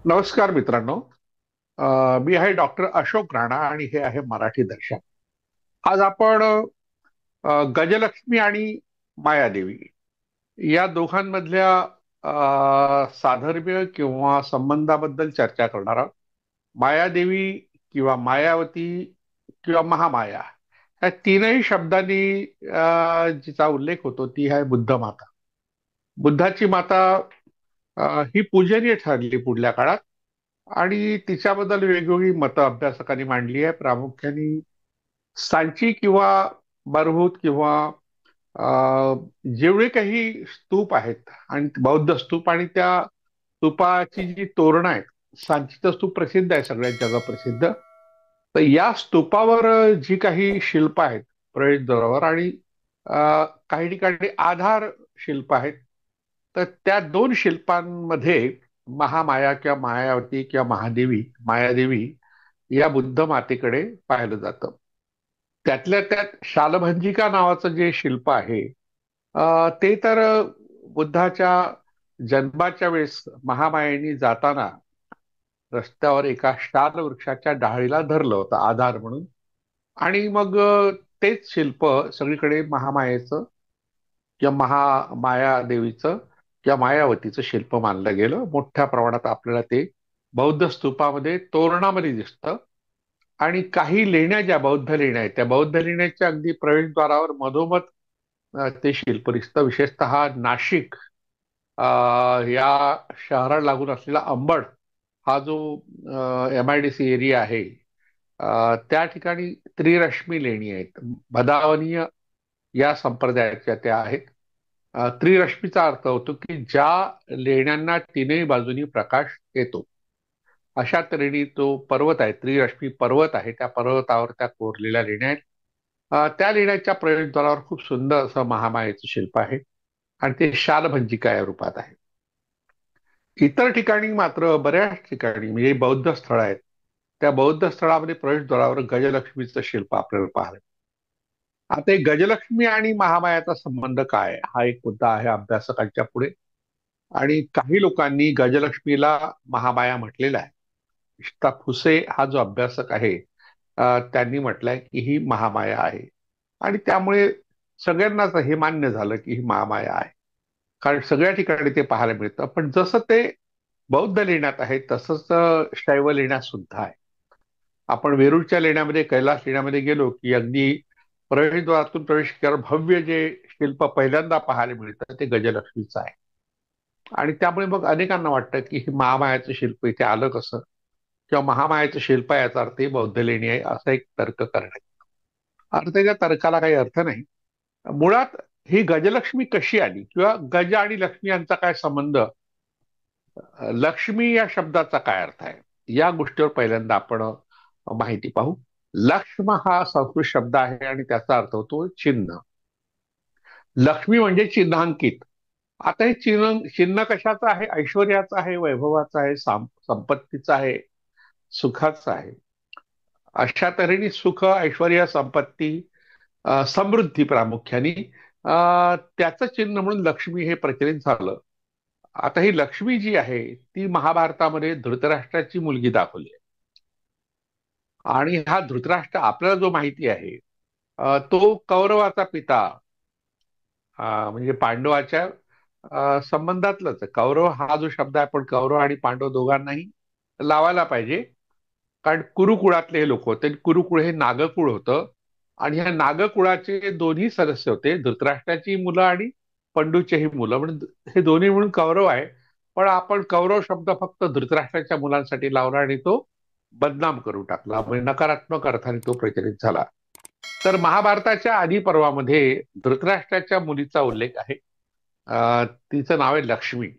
नमस्कार मित्रांनो. मी आहे डॉक्टर अशोक राणा आणि हे आहे मराठी दर्शन. आज आपण गजलक्ष्मी आणि मायादेवी या दोघांमधल्या साधर्म्य किंवा संबंधाबद्दल चर्चा करणार आहोत. मायादेवी किंवा मायावती किंवा महामाया या तीनही शब्दांनी जिचा उल्लेख होतो ती आहे बुद्ध माता. बुद्धाची माता ही पूजनीय ठरली पुढल्या काळात आणि तिच्याबद्दल वेगवेगळी मतं अभ्यासकांनी मांडली आहे. प्रामुख्याने सांची किंवा बरहूत किंवा जेवढे काही स्तूप आहेत आणि बौद्ध स्तूप आणि त्या स्तूपाची जी तोरणं आहेत, सांचीचं स्तूप प्रसिद्ध आहे, सगळ्यात जगप्रसिद्ध. तर या स्तूपावर जी काही शिल्प आहेत प्रवेशद्वारावर आणि काही ठिकाणी आधार शिल्प आहेत, तर त्या दोन शिल्पांमध्ये महामाया किंवा मायावती किंवा महादेवी मायादेवी या बुद्ध मातेकडे पाहिलं जातं. त्यातल्या त्यात शालभंजिका नावाचं जे शिल्प आहे, ते तर बुद्धाच्या जन्माच्या वेळेस महामायेने जाताना रस्त्यावर एका शाल वृक्षाच्या डाळीला धरलं होतं आधार म्हणून. आणि मग तेच शिल्प सगळीकडे महामायेचं किंवा महामाया देवीचं किंवा मायावतीचं शिल्प मानलं गेलं. मोठ्या प्रमाणात आपल्याला ते बौद्ध स्तूपामध्ये तोरणामध्ये दिसतं. आणि काही लेण्या ज्या बौद्ध लेण्या आहेत त्या बौद्ध लेण्याच्या अगदी प्रवेशद्वारावर मधोमध ते शिल्प दिसतं. विशेषतः नाशिक या शहराला लागून असलेला अंबड हा जो MIDC एरिया आहे, त्या ठिकाणी त्रिरश्मी लेणी आहेत. बदावनीय या संप्रदायाच्या त्या आहेत. त्रिरश्मीचा अर्थ होतो की ज्या लेण्यांना तीनही बाजूनी प्रकाश येतो, अशा तऱ्हेने तो पर्वत आहे, त्रिरश्मी पर्वत आहे. त्या पर्वतावर त्या कोरलेल्या लेण्या आहेत. त्या लेण्याच्या प्रवेशद्वारावर खूप सुंदर असं महामायेचं शिल्प आहे आणि ते शालभंजिका या रूपात आहे. इतर ठिकाणी मात्र बऱ्याच ठिकाणी म्हणजे बौद्ध स्थळ आहेत, त्या बौद्ध स्थळामध्ये प्रवेशद्वारावर गजलक्ष्मीचं शिल्प आपल्याला पाहायला. आता एक गजलक्ष्मी आणि महामायाचा संबंध काय हा एक मुद्दा आहे अभ्यासकांच्या पुढे. आणि काही लोकांनी गजलक्ष्मीला महामाया म्हटलेला आहे. इष्टा फुसे हा जो अभ्यासक आहे, त्यांनी म्हटलंय की ही महामाया आहे. आणि त्यामुळे सगळ्यांनाच हे मान्य झालं की ही महामाया आहे, कारण सगळ्या ठिकाणी ते पाहायला मिळतं. पण जसं ते बौद्ध लेण्यात आहे तसंच शैव लेण्यात सुद्धा आहे. आपण वेरूळच्या लेण्यामध्ये कैलास लेण्यामध्ये गेलो की अगदी प्रवेशद्वारातून प्रवेश केल्यावर भव्य जे शिल्प पहिल्यांदा पाहायला मिळतं ते गजलक्ष्मीचं आहे. आणि त्यामुळे मग अनेकांना वाटतं की हे महामायाचं शिल्प इथे आलं कसं, किंवा महामायाचं शिल्प आहे याचा अर्थ ही बौद्ध लेणी आहे असा एक तर्क करण्यात. अर्थ त्या तर्काला काही अर्थ नाही. मुळात ही गजलक्ष्मी कशी आली किंवा गज आणि लक्ष्मी यांचा काय संबंध, लक्ष्मी या शब्दाचा काय अर्थ आहे, या गोष्टीवर पहिल्यांदा आपण माहिती पाहू. लक्ष्म हा संस्कृत शब्द आहे आणि त्याचा अर्थ होतो चिन्ह. लक्ष्मी म्हणजे चिन्हांकित. आता हे चिन्ह चिन्ह कशाचं आहे? ऐश्वर्याचं आहे, वैभवाचं आहे, संपत्तीचं आहे, सुखाचं आहे. अशा तऱ्हेने सुख, ऐश्वर्य, संपत्ती, समृद्धी प्रामुख्याने त्याचं चिन्ह म्हणून लक्ष्मी हे प्रचलित झालं. आता ही लक्ष्मी जी आहे ती महाभारतामध्ये धृतराष्ट्राची मुलगी दाखवली आहे. आणि हा धृतराष्ट्र आपल्याला जो माहिती आहे, तो कौरवाचा पिता, म्हणजे पांडवाच्या संबंधातलंच आहे. कौरव हा जो शब्द आहे, पण कौरव आणि पांडव दोघांनाही लावायला पाहिजे, कारण कुरुकुळातले हे लोक होते. कुरुकुळ हे नागकुळ होतं आणि ह्या नागकुळाचे दोन्ही सदस्य होते, धृतराष्ट्राची मुलं आणि पंडूचेही मुलं, म्हणून हे दोन्ही म्हणून कौरव आहे. पण आपण कौरव शब्द फक्त धृतराष्ट्राच्या मुलांसाठी लावला आणि तो बदनाम करून टाकला, म्हणजे नकारात्मक अर्थाने तो प्रचलित झाला. तर महाभारताच्या आधी पर्वामध्ये धृतराष्ट्राच्या मुलीचा उल्लेख आहे. तिचं नाव आहे लक्ष्मी.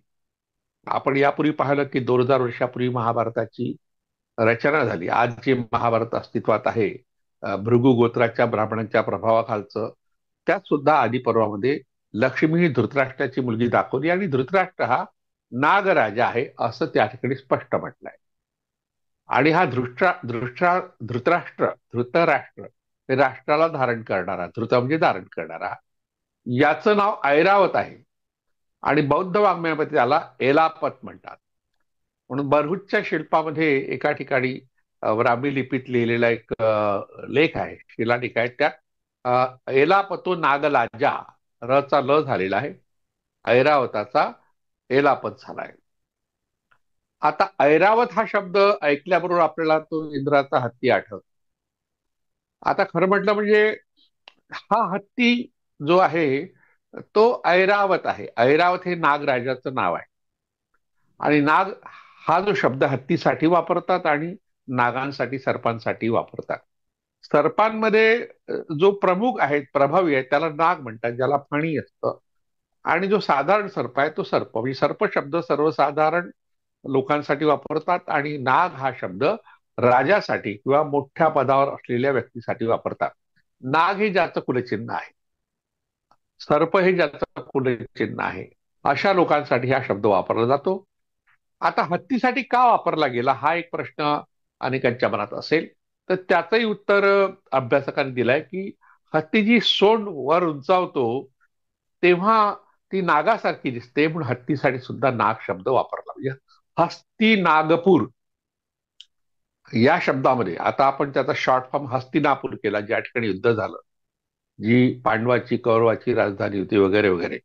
आपण यापूर्वी पाहिलं की 2000 वर्षापूर्वी महाभारताची रचना झाली. आज जे महाभारत अस्तित्वात आहे, भृगु गोत्राच्या ब्राह्मणांच्या प्रभावाखालचं, त्यात सुद्धा आदी पर्वामध्ये लक्ष्मी ही धृतराष्ट्राची मुलगी दाखवली आणि धृतराष्ट्र हा नागराजा आहे असं त्या ठिकाणी स्पष्ट म्हटलंय. आणि हा धृतराष्ट्र हे राष्ट्राला धारण करणारा, धृत म्हणजे धारण करणारा, याचं नाव ऐरावत आहे. आणि बौद्ध वाङ्मयामध्ये त्याला एलापत म्हणतात. म्हणून बरहुटच्या शिल्पामध्ये एका ठिकाणी ब्राह्मी लिपीत लिहिलेला एक लेख आहे, शिलालेख आहे. त्यात एलापतो नागलाजा, रचा ल झालेला आहे, ऐरावताचा एलापत झालाय. आता ऐरावत हा शब्द ऐकल्याबरोबर आपल्याला तो इंद्राचा हत्ती आठवतो. आता खरं म्हटलं म्हणजे हा हत्ती जो आहे तो ऐरावत आहे. ऐरावत हे नागराजाचं नाव आहे. आणि नाग हा जो शब्द हत्तीसाठी वापरतात आणि नागांसाठी, सर्पांसाठी वापरतात. सर्पांमध्ये जो प्रमुख आहे, प्रभावी आहे, त्याला नाग म्हणतात, ज्याला फणी असतं. आणि जो साधारण सर्प आहे तो सर्प. म्हणजे सर्प शब्द सर्वसाधारण लोकांसाठी वापरतात आणि नाग हा शब्द राजासाठी किंवा मोठ्या पदावर असलेल्या व्यक्तीसाठी वापरतात. नाग हे ज्याचं कुलचिन्ह आहे, सर्प हे ज्याचं कुलचिन्ह आहे, अशा लोकांसाठी हा शब्द वापरला जातो. आता हत्तीसाठी का वापरला गेला हा एक प्रश्न अनेकांच्या मनात असेल, तर त्याचंही उत्तर अभ्यासकांनी दिलंय की हत्ती जी सोंड वर उंचावतो तेव्हा ती नागासारखी दिसते, म्हणून हत्तीसाठी सुद्धा नाग शब्द वापरला. म्हणजे हस्ती नागपूर या शब्दामध्ये आता आपण त्याचा शॉर्ट फॉर्म हस्तिनापूर केला, ज्या ठिकाणी युद्ध झालं, जी पांडवाची कौरवाची राजधानी होती, वगैरे वगैरे.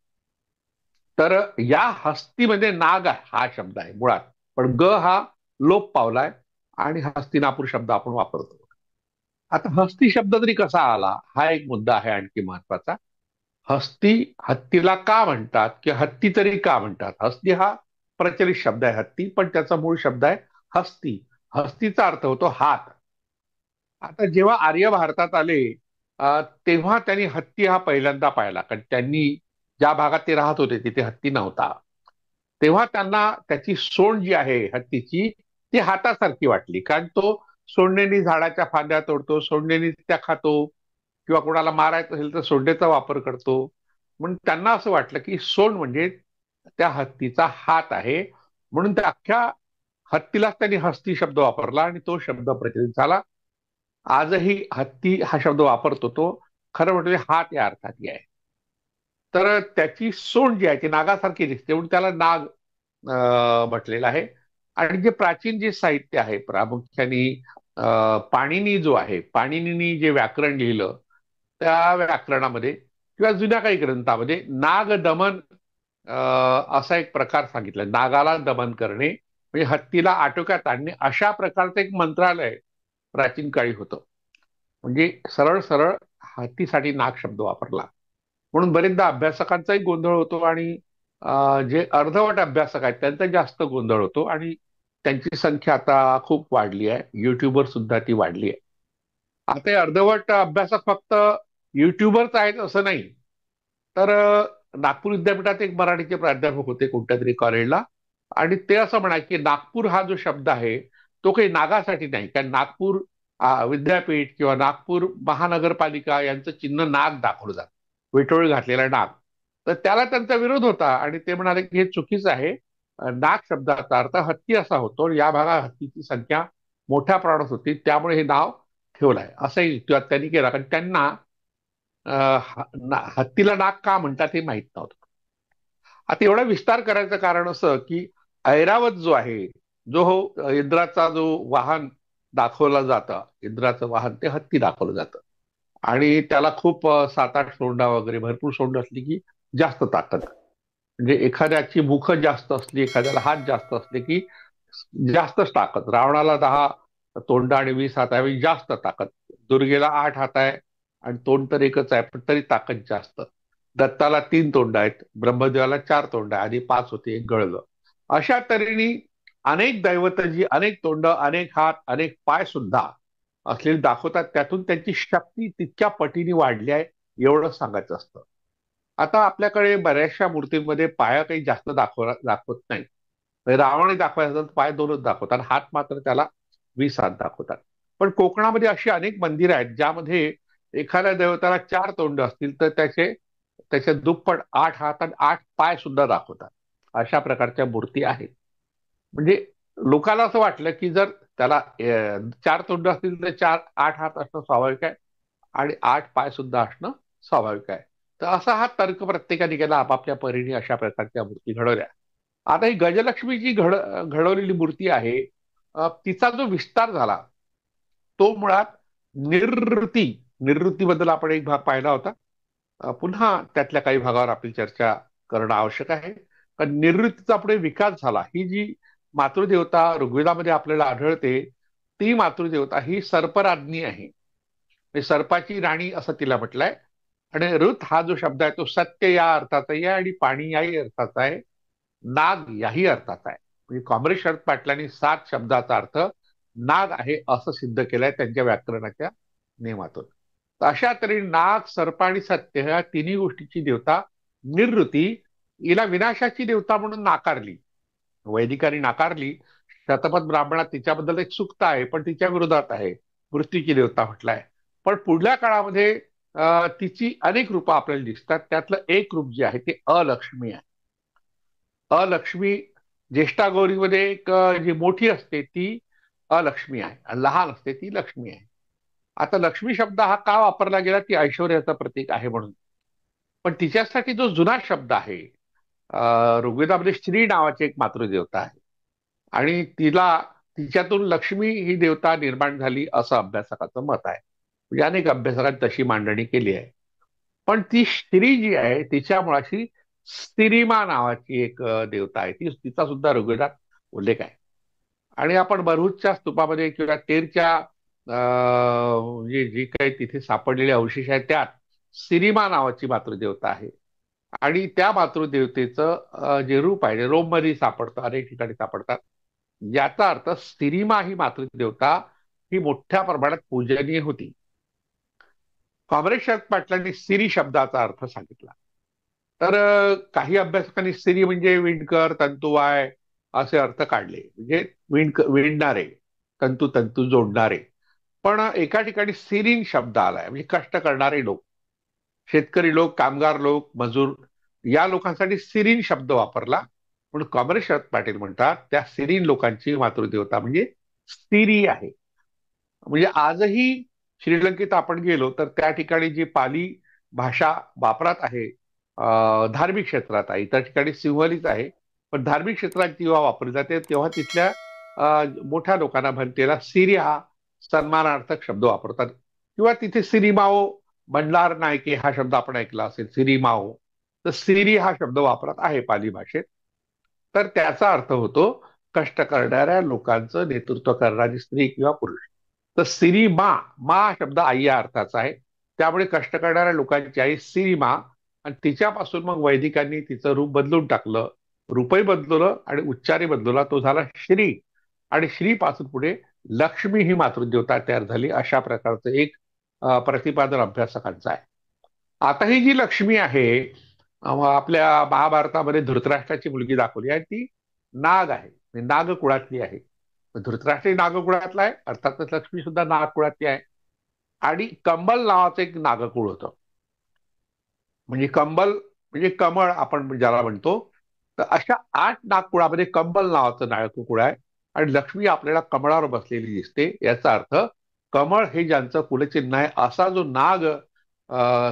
तर या हस्तीमध्ये नाग हा शब्द आहे मुळात, पण ग हा लोप पावलाय आणि हस्तिनापूर शब्द आपण वापरतो. आता हस्ती शब्द तरी कसा आला हा एक मुद्दा आहे आणखी महत्वाचा. हस्ती, हत्तीला का म्हणतात किंवा हत्ती तरी का म्हणतात? हस्ती हा प्रचलित शब्द आहे हत्ती, पण त्याचा मूळ शब्द आहे हस्ती. हस्तीचा अर्थ होतो हात. आता जेव्हा आर्य भारतात आले तेव्हा त्यांनी हत्ती हा पहिल्यांदा पाहिला, कारण त्यांनी ज्या भागात ते राहत होते तिथे हत्ती नव्हता. तेव्हा त्यांना त्याची सोंड जी आहे हत्तीची ती हातासारखी वाटली, कारण तो सोंडेनी झाडाच्या फांद्या तोडतो, सोंडेनी त्या खातो, किंवा कोणाला मारायचं असेल तर सोंडेचा वापर करतो. म्हणून त्यांना असं वाटलं की सोंड म्हणजे त्या हत्तीचा हात आहे, म्हणून त्या अख्ख्या हत्तीलाच त्यांनी हस्ती शब्द वापरला आणि तो शब्द प्रचलित झाला. आजही हत्ती हा शब्द वापरतो तो खरं म्हणजे हात या अर्थात आहे. तर त्याची सोंड जी आहे ती नागासारखी दिसते, म्हणून त्याला नाग म्हटलेलं आहे. आणि जे प्राचीन जे साहित्य आहे प्रामुख्याने पाणिनी जो आहे, पाणिनीनी जे व्याकरण लिहिलं त्या व्याकरणामध्ये किंवा जुन्या काही ग्रंथामध्ये नाग दमन असा एक प्रकार सांगितला. नागाला दमन करणे म्हणजे हत्तीला आटोक्यात आणणे, अशा प्रकारचं एक मंत्रालय प्राचीन काळी होतं. म्हणजे सरळ सरळ हत्तीसाठी नाग शब्द वापरला. म्हणून बरेचदा अभ्यासकांचाही गोंधळ होतो आणि जे अर्धवट अभ्यासक आहेत त्यांचा जास्त गोंधळ होतो आणि त्यांची संख्या आता खूप वाढली आहे. युट्यूबवर सुद्धा ती वाढली आहे. आता हे अर्धवट अभ्यासक फक्त युट्यूबरच आहेत असं नाही. तर नागपूर विद्यापीठात एक मराठीचे प्राध्यापक होते कोणत्या तरी कॉलेजला, आणि ते असं म्हणाले की नागपूर हा जो शब्द आहे तो काही नागासाठी नाही, कारण नागपूर विद्यापीठ किंवा नागपूर महानगरपालिका यांचं चिन्ह नाग दाखवलं जातं, विठोळी घातलेला नाग. तर त्याला त्यांचा विरोध होता आणि ते म्हणाले की हे चुकीचं आहे. नाग शब्दाचा अर्थ हत्ती असा होतो, या भागात हत्तीची संख्या मोठ्या प्रमाणात होती, त्यामुळे हे नाव ठेवलं आहे असंही त्यांनी केलं, कारण त्यांना हत्तीला नाग का म्हणतात हे माहित नव्हतं. आता एवढा विस्तार करायचं कारण असं की ऐरावत जो आहे, जो हो इंद्राचा जो वाहन दाखवला जातं, इंद्राचं वाहन ते हत्ती दाखवलं जातं. आणि त्याला खूप 7-8 सोंडा वगैरे भरपूर सोंड असली की जास्त ताकद. म्हणजे एखाद्याची मुख जास्त असली, एखाद्याला हात जास्त असले की जास्तच ताकद. रावणाला 10 तोंड आणि 20 हात आहे, म्हणजे जास्त ताकद. दुर्गेला 8 हात आहे आणि तोंड तर एकच आहे, पण तरी ताकद जास्त. दत्ताला 3 तोंड आहेत, ब्रह्मदेवाला 4 तोंड आहे, आधी 5 होते, एक गळलं. अशा तऱ्हेने अनेक दैवत जी अनेक तोंड, अनेक हात, अनेक पाय सुद्धा असलेली दाखवतात, त्यातून त्यांची शक्ती तितक्या पटीने वाढली आहे एवढं सांगायचं असतं. आता आपल्याकडे बऱ्याचशा मूर्तींमध्ये पाया काही जास्त दाखवत नाही. रावण दाखवायचा तर पाय 2च दाखवतात, हात मात्र त्याला 20 हात दाखवतात. पण कोकणामध्ये अशी अनेक मंदिरं आहेत ज्यामध्ये एखाद्या देवताला 4 तोंड असतील तर त्याचे दुप्पट 8 हात आणि 8 पाय सुद्धा दाखवतात. अशा प्रकारच्या मूर्ती आहेत. म्हणजे लोकांना असं वाटलं की जर त्याला 4 तोंड असतील तर 8 हात असणं स्वाभाविक आहे आणि 8 पाय सुद्धा असणं स्वाभाविक आहे. तर असा हा तर्क प्रत्येकाने केला, आपापल्या परीने अशा प्रकारच्या मूर्ती घडवल्या. आता ही गजलक्ष्मी जी घडवलेली मूर्ती आहे, तिचा जो विस्तार झाला तो मुळात निर्वृती निर्वृतीबद्दल आपण एक भाग पाहिला होता. पुन्हा त्यातल्या काही भागावर आपली चर्चा करणं आवश्यक आहे. कारण निर्वृतीचा पुढे विकास झाला. ही जी मातृदेवता ऋग्वेदामध्ये आपल्याला आढळते, ती मातृदेवता ही सर्पराज्ञी आहे. म्हणजे सर्पाची राणी असं तिला म्हटलंय. आणि ऋत हा जो शब्द आहे तो सत्य या अर्थाचा आहे आणि पाणी याही अर्थाचा आहे, नाग याही अर्थाचा आहे. म्हणजे कॉम्रेड शरद पाटलांनी 7 शब्दाचा अर्थ नाग आहे असं सिद्ध केलंय त्यांच्या व्याकरणाच्या नियमातून. तर अशा तऱ्हेने नाग, सर्प आणि सत्य ह्या तिन्ही गोष्टीची देवता निवृत्ती, हिला विनाशाची देवता म्हणून नाकारली, वैदिकांनी नाकारली. शतपथ ब्राह्मणात तिच्याबद्दल एक सुक्त आहे, पण तिच्या विरोधात आहे, मृत्यूची देवता म्हटलाय. पण पुढल्या काळामध्ये तिची अनेक रूपं आपल्याला दिसतात. त्यातलं एक रूप जे आहे ते अलक्ष्मी आहे. अलक्ष्मी, ज्येष्ठा गौरीमध्ये एक जी मोठी असते ती अलक्ष्मी आहे आणि लहान असते ती लक्ष्मी आहे. आता लक्ष्मी शब्द हा का वापरला गेला? ती ऐश्वर्याचं प्रतीक आहे म्हणून. पण तिच्यासाठी जो जुना शब्द आहे, ऋग्वेदामध्ये श्री नावाची एक मातृदेवता आहे आणि तिच्यातून लक्ष्मी ही देवता निर्माण झाली असं अभ्यासकाचं मत आहे. म्हणजे अनेक अभ्यासकांनी तशी मांडणी केली आहे. पण ती श्री जी आहे तिच्या मुळाशी स्थिरीमा नावाची एक देवता आहे, तिचा सुद्धा ऋग्वेदात उल्लेख आहे. आणि आपण बरहुतच्या स्तूपामध्ये किंवा तेरच्या जी काही तिथे सापडलेले अवशेष आहेत त्यात सिरिमा नावाची मातृदेवता आहे. आणि त्या मातृदेवतेचं जे रूप आहे, रोममध्ये सापडतं, अनेक ठिकाणी सापडतात. याचा अर्थ स्थिरीमा ही मातृदेवता ही मोठ्या प्रमाणात पूजनीय होती. कॉम्रेड शरद पाटलांनी सिरी शब्दाचा अर्थ सांगितला. तर काही अभ्यासकांनी सिरी म्हणजे विणकर, तंतुवाय असे अर्थ काढले. म्हणजे विणणारे, तंतू तंतू जोडणारे. पण एका ठिकाणी सिरीन शब्द आलाय, म्हणजे कष्ट करणारे लोक, शेतकरी लोक, कामगार लोक, मजूर, या लोकांसाठी सिरीन शब्द वापरला. म्हणून कॉम्रेड शरद पाटील म्हणतात त्या सिरीन लोकांची मातृदेवता म्हणजे स्त्री आहे. म्हणजे आजही श्रीलंकेत आपण गेलो तर त्या ठिकाणी जी पाली भाषा वापरात आहे, धार्मिक क्षेत्रात आहे, इतर ठिकाणी सिंहलीच आहे, पण धार्मिक क्षेत्रात जेव्हा वापरली जाते तेव्हा तिथल्या मोठ्या लोकांना भरतेला सिरी हा सन्मानार्थक शब्द वापरतात. किंवा तिथे सिरीमाओ, बंडलार नायके हा शब्द आपण ऐकला असेल, सिरीमाओ. तर सिरी हा शब्द वापरात आहे पाली भाषेत. तर त्याचा अर्थ होतो कष्ट करणाऱ्या लोकांचं नेतृत्व करणारी स्त्री किंवा पुरुष. तर सिरी मा, मा शब्द आई या अर्थाचा आहे. त्यामुळे कष्ट करणाऱ्या लोकांची आई सिरी मा. आणि तिच्यापासून मग वैदिकांनी तिचं रूप बदलून टाकलं, रूपही बदलवलं आणि उच्चारही बदलवला, तो झाला श्री. आणि श्री पासून पुढे लक्ष्मी ही मातृदेवता तयार झाली, अशा प्रकारचं एक प्रतिपादन अभ्यासकांचं आहे. आता ही जी लक्ष्मी आहे, आपल्या महाभारतामध्ये धृतराष्ट्राची मुलगी दाखवली आहे, ती नाग आहे, म्हणजे नागकुळातली आहे. धृतराष्ट्रही नागकुळातला आहे, अर्थातच लक्ष्मी सुद्धा नागकुळातली आहे. आणि कंबल नावाचं एक नागकुळ होतं. म्हणजे कंबल म्हणजे कमळ आपण ज्याला म्हणतो. तर अशा 8 नागकुळामध्ये कंबल नावाचं नागकुळ आहे. आणि लक्ष्मी आपल्याला कमळावर बसलेली दिसते. याचा अर्थ कमळ हे ज्यांचं कुलचिन्ह आहे असा जो नाग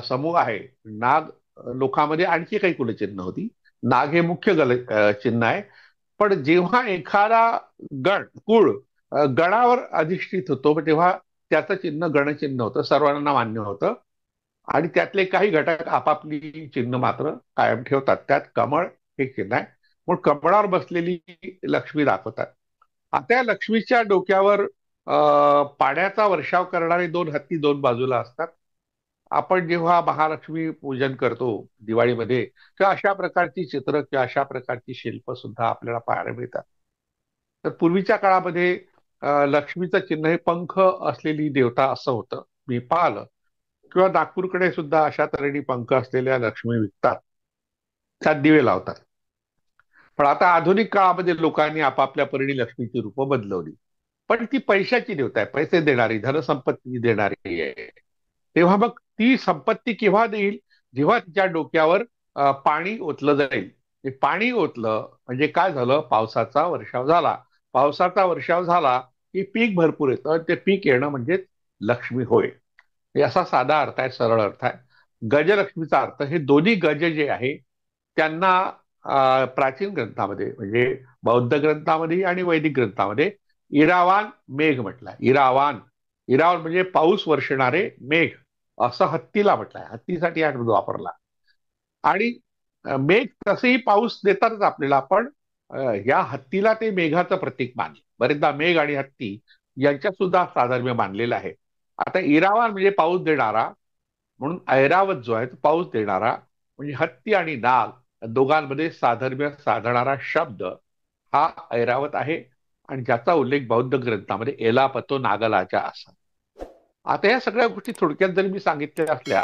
समूह आहे. नाग लोकांमध्ये आणखी काही कुलचिन्ह होती. नाग हे मुख्य चिन्ह आहे. पण जेव्हा एखादा कुळ गणावर अधिष्ठित होतो तेव्हा त्याचं चिन्ह गणचिन्ह होतं, सर्वांना मान्य होतं. आणि त्यातले काही घटक आपापली चिन्ह मात्र कायम ठेवतात. त्यात कमळ हे चिन्ह आहे. म्हणून कमळावर बसलेली लक्ष्मी दाखवतात. आता या लक्ष्मीच्या डोक्यावर पाण्याचा वर्षाव करणारे 2 हत्ती 2 बाजूला असतात. आपण जेव्हा महालक्ष्मी पूजन करतो दिवाळीमध्ये, किंवा अशा प्रकारची चित्र किंवा अशा प्रकारची शिल्प सुद्धा आपल्याला पाहायला मिळतात. तर पूर्वीच्या काळामध्ये लक्ष्मीचं चिन्ह हे पंख असलेली देवता असं होतं, मी पाहिलं. किंवा नागपूरकडे सुद्धा अशा तऱ्हेने पंख असलेल्या लक्ष्मी विकतात, त्यात दिवे लावतात. पण आता आधुनिक काळामध्ये लोकांनी आपापल्या परीने लक्ष्मीची रूपं बदलवली. पण ती पैशाची देवता आहे, पैसे देणारी, धनसंपत्ती देणारी आहे. तेव्हा मग ती संपत्ती केव्हा देईल? जेव्हा तिच्या डोक्यावर पाणी ओतलं जाईल. ते पाणी ओतलं म्हणजे काय झालं? पावसाचा वर्षाव झाला. पावसाचा वर्षाव झाला की पीक भरपूर येतं. ते पीक येणं म्हणजे लक्ष्मी होय. हे असा साधा अर्थ आहे, सरळ अर्थ आहे. गजलक्ष्मीचा अर्थ, हे दोन्ही गज जे आहे त्यांना प्राचीन ग्रंथामध्ये म्हणजे बौद्ध ग्रंथामध्ये आणि वैदिक ग्रंथामध्ये इरावान मेघ म्हटलाय. इरावान, इरावान म्हणजे पाऊस वर्षणारे मेघ, असं हत्तीला म्हटलंय. हत्तीसाठी हा शब्द वापरला. आणि मेघ तसेही पाऊस देतातच आपल्याला, पण या हत्तीला ते मेघाचं प्रतीक मानले. बरेचदा मेघ आणि हत्ती यांच्यात सुद्धा साधर्म्य मानलेलं आहे. आता इरावान म्हणजे पाऊस देणारा, म्हणून ऐरावत जो आहे तो पाऊस देणारा, म्हणजे हत्ती आणि नाग दोघांमध्ये साधर्म्य साधणारा शब्द हा ऐरावत आहे. आणि ज्याचा उल्लेख बौद्ध ग्रंथामध्ये एलापतो नागलाचा असा. आता या सगळ्या गोष्टी थोडक्यात जरी मी सांगितल्या असल्या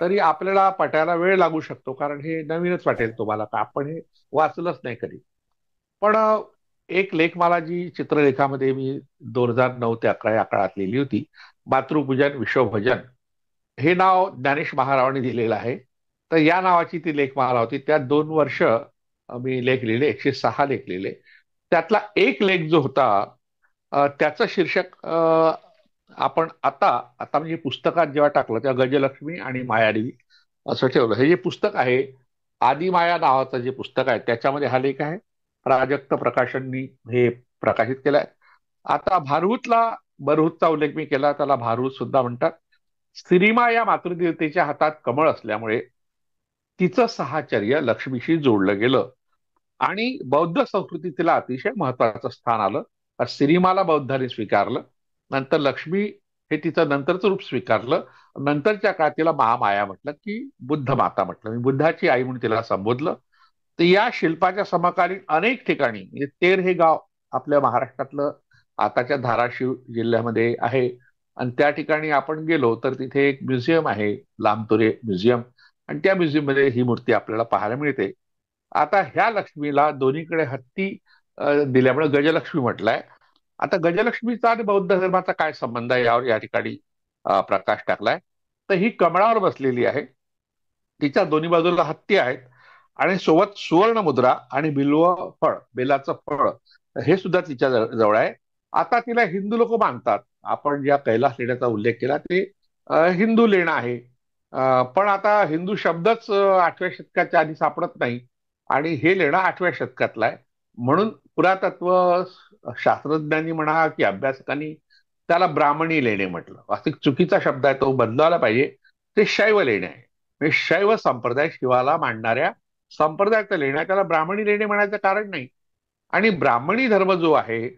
तरी आपल्याला पटायला वेळ लागू शकतो, कारण हे नवीनच वाटेल तुम्हाला, का आपण हे वाचलंच नाही कधी. पण एक लेखमाला जी चित्रलेखामध्ये मी 2009 ते 11 या काळात लिहिली होती, मातृपूजन विश्वभजन, हे नाव ज्ञानेश महारावांनी दिलेलं आहे. तर या नावाची ती लेखमाला होती. त्यात 2 वर्ष मी लेख लिहिले, 106 लेख लिहिले. त्यातला एक लेख जो होता त्याचं शीर्षक आपण आता आता म्हणजे पुस्तकात जेव्हा टाकलं तेव्हा गजलक्ष्मी आणि मायादेवी असं ठेवलं. हे जे पुस्तक आहे, आदिमाया नावाचं जे पुस्तक आहे, त्याच्यामध्ये हा लेख आहे. प्राजक्त प्रकाशननी हे प्रकाशित केलंय. आता भारूतला, बरहूतचा उल्लेख मी केला, त्याला भारूत सुद्धा म्हणतात. सिरिमा या मातृदेवतेच्या हातात कमळ असल्यामुळे तिचं साहचर्य लक्ष्मीशी जोडलं गेलं आणि बौद्ध संस्कृतीत तिला अतिशय महत्वाचं स्थान आलं. सिरिमाला बौद्धांनी स्वीकारलं, नंतर लक्ष्मी हे तिचं नंतरचं रूप स्वीकारलं. नंतरच्या काळात तिला महामाया म्हटलं, की बुद्ध माता म्हटलं, मी बुद्धाची आई म्हणून तिला संबोधलं. तर या शिल्पाच्या समकालीन अनेक ठिकाणी, म्हणजे तेर हे गाव आपल्या महाराष्ट्रातलं आताच्या धाराशिव जिल्ह्यामध्ये आहे, आणि त्या ठिकाणी आपण गेलो तर तिथे एक म्युझियम आहे, लांबतुरे म्युझियम, आणि त्या म्युझियम मध्ये ही मूर्ती आपल्याला पाहायला मिळते. आता ह्या लक्ष्मीला दोन्हीकडे हत्ती दिल्यामुळे गजलक्ष्मी म्हटलंय. आता गजलक्ष्मीचा आणि बौद्ध धर्माचा काय संबंध आहे यावर या ठिकाणी प्रकाश टाकलाय. तर ही कमळावर बसलेली आहे, तिच्या दोन्ही बाजूला हत्ती आहेत, आणि सोबत सुवर्ण मुद्रा आणि बिल्व फळ, बेलाचं फळ, हे सुद्धा तिच्या जवळ आहे. आता तिला हिंदू लोक मानतात. आपण ज्या कैलास लेण्याचा उल्लेख केला ते हिंदू लेणं आहे. पण आता हिंदू शब्दच 8व्या शतकाच्या आधी सापडत नाही, आणि हे लेणं 8व्या शतकातलं आहे. म्हणून पुरातत्व शास्त्रज्ञांनी म्हणा की अभ्यासकांनी त्याला ब्राह्मणी लेणे म्हटलं. वास्तविक चुकीचा शब्द आहे, तो बदलायला पाहिजे. ते शैव लेणे आहे. म्हणजे शैव संप्रदाय, शिवाला मांडणाऱ्या संप्रदायाचं लेणं आहे, त्याला ब्राह्मणी लेणे म्हणायचं कारण नाही. आणि ब्राह्मणी धर्म जो आहे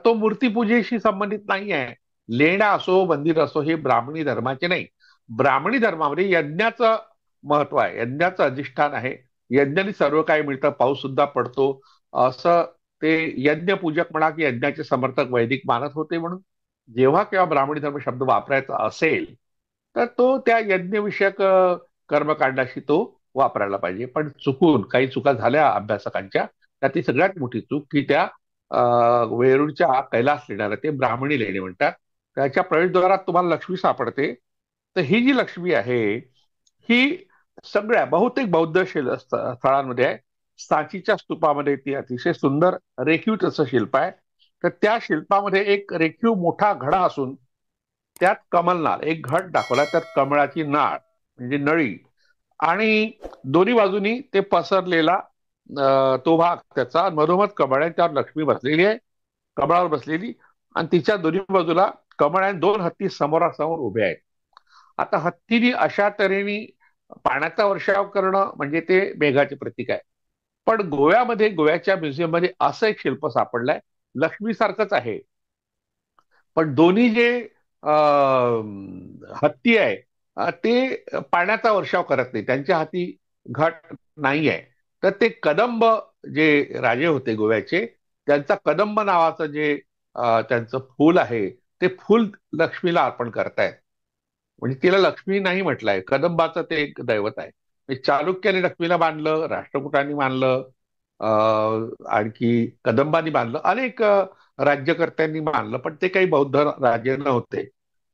तो मूर्तीपूजेशी संबंधित नाही आहे. लेणा असो, मंदिर असो, हे ब्राह्मणी धर्माचे नाही. ब्राह्मणी धर्मामध्ये यज्ञाचं महत्व आहे, यज्ञाचं अधिष्ठान आहे. यज्ञाने सर्व काही मिळतं, पाऊस सुद्धा पडतो, असं ते यज्ञपूजक म्हणा की यज्ञाचे समर्थक वैदिक मानत होते. म्हणून जेव्हा केव्हा ब्राह्मणी धर्म शब्द वापरायचा असेल तर तो त्या यज्ञविषयक कर्मकांडाशी तो वापरायला पाहिजे. पण चुकून काही चुका झाल्या अभ्यासकांच्या, त्यातली सगळ्यात मोठी चूक की त्या वेरूळच्या कैलास लेण्याला ते ब्राह्मणी लेणे म्हणतात. त्याच्या प्रवेशद्वारात तुम्हाला लक्ष्मी सापडते. तर ही जी लक्ष्मी आहे ही सगळ्या बहुतेक बौद्ध स्थळांमध्ये आहे. सांचीच्या स्तूपामध्ये ती अतिशय सुंदर रेखीव तसं शिल्प आहे. तर त्या शिल्पामध्ये एक रेखीव मोठा घडा असून त्यात कमलनाळ, एक घट दाखवला, त्यात कमळाची नाळ म्हणजे नळी, आणि दोन्ही बाजूनी ते पसरलेला तो भाग त्याचा, मधोमध कमळ आहे, त्यावर लक्ष्मी बसलेली आहे, कमळावर बसलेली, आणि तिच्या दोन्ही बाजूला कमळ आहे. दोन हत्ती समोरासमोर उभे आहेत. आता हत्तीनी अशा तऱ्हेने पाण्याचा वर्षाव करणं म्हणजे ते मेघाचे प्रतीक आहे. पण गोव्यामध्ये, गोव्याच्या म्युझियम मध्ये असं एक शिल्प सापडलंय, लक्ष्मीसारखंच आहे, पण दोन्ही जे हत्ती आहे ते पाण्याचा वर्षाव करत नाही, त्यांच्या हाती घट नाही आहे. तर ते कदंब जे राजे होते गोव्याचे, त्यांचा कदंब नावाचं जे त्यांचं फूल आहे, ते फूल लक्ष्मीला अर्पण करतायत. म्हणजे तिला लक्ष्मी नाही म्हटलंय, कदंबाचं ते एक दैवत आहे. म्हणजे चालुक्याने लक्ष्मीला मानलं, राष्ट्रकुटांनी मानलं, आणखी कदंबानी मानलं, अनेक राज्यकर्त्यांनी मानलं, पण ते काही बौद्ध राज्य नव्हते.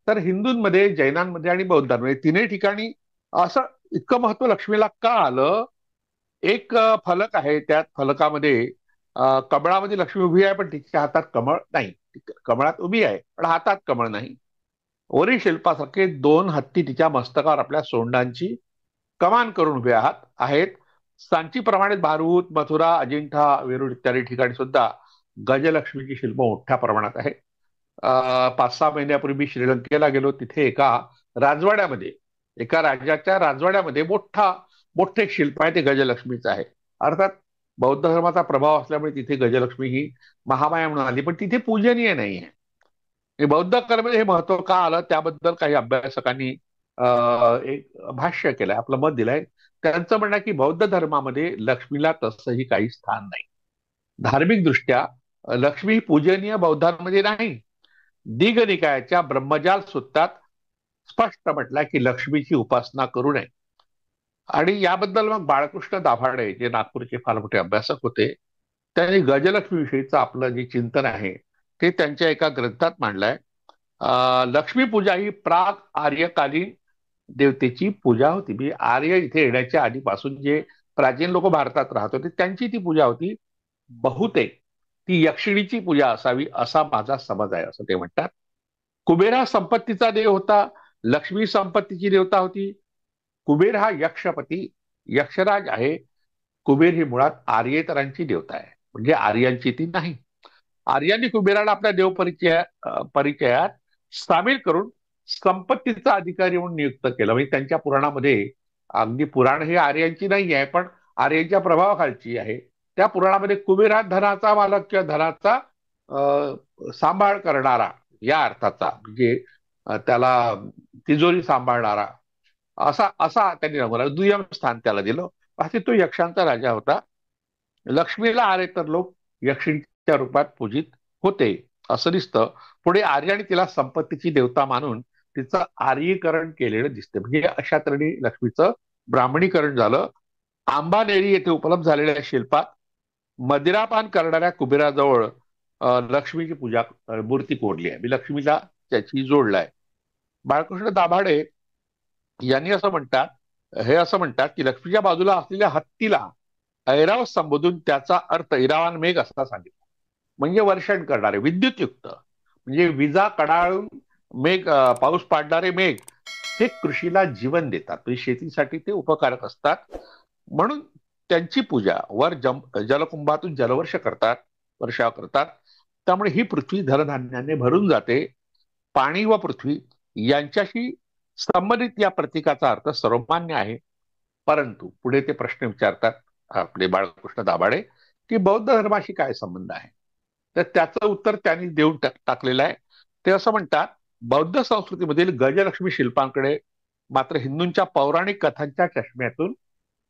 तर हिंदूंमध्ये, जैनांमध्ये आणि बौद्धांमध्ये तिन्ही ठिकाणी असं इतकं महत्व लक्ष्मीला का आलं? एक फलक आहे, त्यात फलकामध्ये कमळामध्ये लक्ष्मी उभी आहे, पण तिच्या हातात कमळ नाही. कमळात उभी आहे पण हातात कमळ नाही. वरील शिल्पासारखे दोन हत्ती तिच्या मस्तकावर आपल्या सोंडांची कमान करून उभे आहेत. सांचीप्रमाणेच भारूत, मथुरा, अजिंठा, वेरूळ इत्यादी ठिकाणी सुद्धा गजलक्ष्मीची शिल्प मोठ्या प्रमाणात आहे. 5-6 महिन्यापूर्वी मी श्रीलंकेला गेलो. तिथे राजवाड्यामध्ये एका राजाच्या राजवाड्यामध्ये मोठे एक शिल्प आहे, ते गजलक्ष्मीचं आहे. अर्थात बौद्ध धर्माचा प्रभाव असल्यामुळे तिथे गजलक्ष्मी ही महामाया म्हणून आली, पण तिथे पूजनीय नाही आहे. हे बौद्ध धर्मामध्ये हे महत्व का आलं त्याबद्दल काही अभ्यासकांनी एक भाष्य केलंय, आपलं मत दिलंय. त्यांचं म्हणणं आहे की बौद्ध धर्मामध्ये लक्ष्मीला तसंही काही स्थान नाही. धार्मिक दृष्ट्या लक्ष्मी ही पूजनीय बौद्धांमध्ये नाही. दीघनिकायाच्या ब्रह्मजाल सूत्रात स्पष्ट म्हटलंय की लक्ष्मीची उपासना करू नये. आणि याबद्दल मग बाळकृष्ण दाभाडे, जे नागपूरचे फार मोठे अभ्यासक होते, त्यांनी गजलक्ष्मी विषयीचं आपलं जे चिंतन आहे ते त्यांच्या एका ग्रंथात मांडलंय. लक्ष्मी पूजा ही प्राग आर्यकालीन देवतेची पूजा होती. म्हणजे आर्य इथे येण्याच्या आधीपासून जे प्राचीन लोक भारतात राहत होते त्यांची ती पूजा होती. बहुतेक ती यक्षिणीची पूजा असावी असा माझा समज आहे, असं ते म्हणतात. कुबेर संपत्तीचा देव होता, लक्ष्मी संपत्तीची देवता होती. कुबेर हा यक्षपती, यक्षराज आहे. कुबेर ही मुळात आर्येतरांची देवता आहे, म्हणजे आर्यांची ती नाही. आर्यांनी कुबेराला आपल्या परिचयात सामील करून संपत्तीचा अधिकारी म्हणून नियुक्त केलं. म्हणजे त्यांच्या पुराणामध्ये, अगदी पुराण हे आर्यांची नाही आहे पण आर्यांच्या प्रभावाखालची आहे, त्या पुराणामध्ये कुबेर हा धनाचा मालक किंवा धनाचा सांभाळ करणारा या अर्थाचा, म्हणजे त्याला तिजोरी सांभाळणारा असा असा त्यांनी नमवला. दुय्यम स्थान त्याला दिलं. असे तो यक्षांचा राजा होता. लक्ष्मीला आले तर लोक यक्षिणीच्या रूपात पूजित होते असं दिसतं. पुढे आर्याने तिला संपत्तीची देवता मानून तिचं आर्यीकरण केलेलं दिसते. म्हणजे अशा तऱ्हेने लक्ष्मीचं ब्राह्मणीकरण झालं. आंबानेरी येथे उपलब्ध झालेल्या शिल्पात मदिरापान करणाऱ्या कुबेराजवळ लक्ष्मीची पूजा मूर्ती कोरली आहे. मी लक्ष्मीला त्याची जोडलाय. बाळकृष्ण दाभाडे यांनी असं म्हणतात की लक्ष्मीच्या बाजूला असलेल्या हत्तीला ऐराव संबोधून त्याचा अर्थ ऐरावान मेघ असा सांगितला. म्हणजे वर्षण करणारे, विद्युतयुक्त, म्हणजे विजा कडाळून मेघ, पाऊस पाडणारे मेघ हे कृषीला जीवन देतात. म्हणजे शेतीसाठी ते उपकारक असतात. म्हणून त्यांची पूजा जलकुंभातून वर्षाव करतात. त्यामुळे ही पृथ्वी धनधान्याने भरून जाते. पाणी व पृथ्वी यांच्याशी संबंधित या प्रतीकाचा अर्थ सर्वमान्य आहे. परंतु पुढे ते प्रश्न विचारतात आपले बाळकृष्ण दाभाडे की बौद्ध धर्माशी काय संबंध आहे. तर त्याचं उत्तर त्यांनी देऊन टाकलेलं आहे. ते असं म्हणतात, बौद्ध संस्कृतीमधील गजलक्ष्मी शिल्पांकडे मात्र हिंदूंच्या पौराणिक कथांच्या चष्म्यातून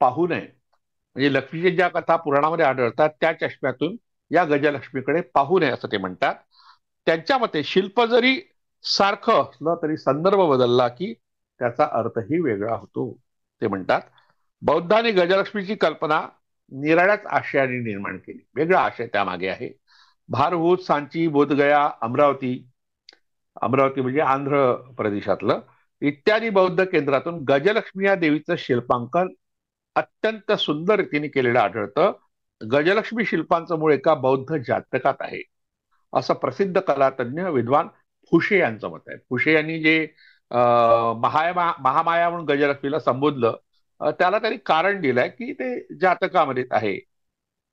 पाहू नये. म्हणजे लक्ष्मीच्या ज्या कथा पुराणामध्ये आढळतात त्या चष्म्यातून या गजलक्ष्मीकडे पाहू नये असं ते म्हणतात. त्यांच्या मते शिल्प जरी सारखं असलं तरी संदर्भ बदलला की त्याचा अर्थही वेगळा होतो. ते म्हणतात, बौद्धांनी गजलक्ष्मीची कल्पना निराळ्याच आशयाने निर्माण केली. वेगळा आशय त्यामागे आहे. भारभूत, सांची, बोधगया, अमरावती म्हणजे आंध्र प्रदेशातलं, इत्यादी बौद्ध केंद्रातून गजलक्ष्मी या देवीचं शिल्पांकन अत्यंत सुंदर रीतीने केलेलं आढळतं. गजलक्ष्मी शिल्पांचं मूळ एका बौद्ध जातकात आहे असं प्रसिद्ध कलातज्ञ विद्वान फुशे यांचं मत आहे. फुशे यांनी जे महामाया म्हणून गजलक्ष्मीला संबोधलं, त्याला त्यांनी कारण दिलंय की ते जातकामध्ये आहे.